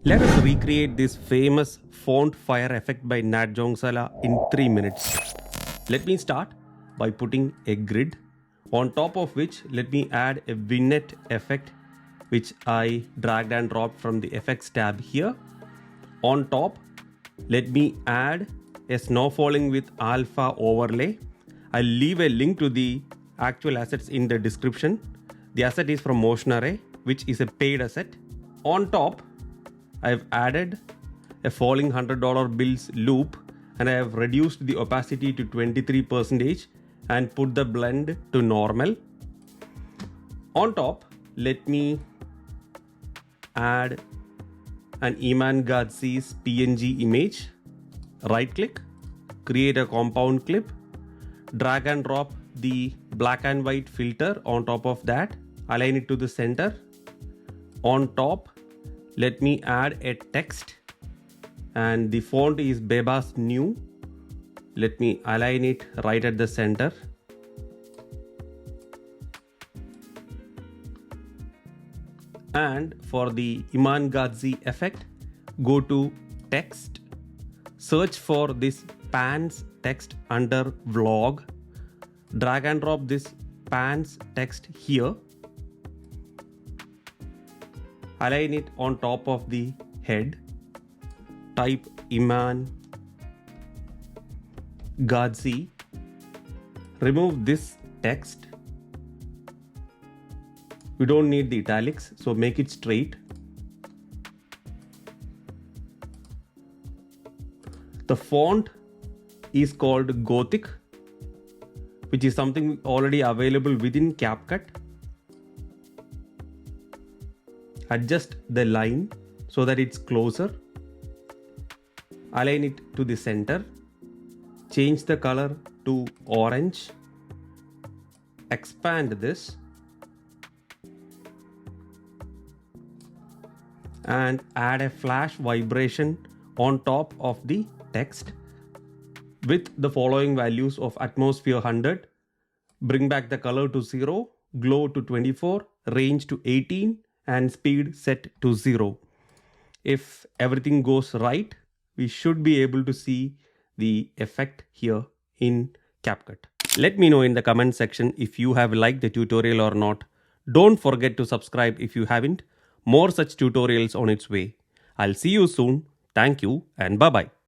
Let us recreate this famous font fire effect by Natt Jongsala in 3 minutes. Let me start by putting a grid, on top of which let me add a vignette effect which I dragged and dropped from the effects tab here. On top, let me add a snow falling with alpha overlay. I'll leave a link to the actual assets in the description. The asset is from Motion Array, which is a paid asset. On top, I've added a falling $100 bills loop and I have reduced the opacity to 23% and put the blend to normal. On top, let me add an Gothic PNG image. Right click, create a compound clip, drag and drop the black and white filter on top of that, align it to the center. On top, let me add a text and the font is Bebas Neue. Let me align it right at the center. And for the Gothic effect, go to text, search for this pants text under vlog, drag and drop this pants text here, align it on top of the head, type Gothic, remove this text. We don't need the italics, so make it straight. The font is called Gothic, which is something already available within Capcut. Adjust the line so that it's closer. Align it to the center. Change the color to orange. Expand this. And add a flash vibration on top of the text with the following values of atmosphere 100, bring back the color to 0, glow to 24, range to 18 and speed set to 0. If everything goes right, we should be able to see the effect here in Capcut. Let me know in the comment section if you have liked the tutorial or not. Don't forget to subscribe if you haven't. More such tutorials on its way. I'll see you soon. Thank you and bye-bye.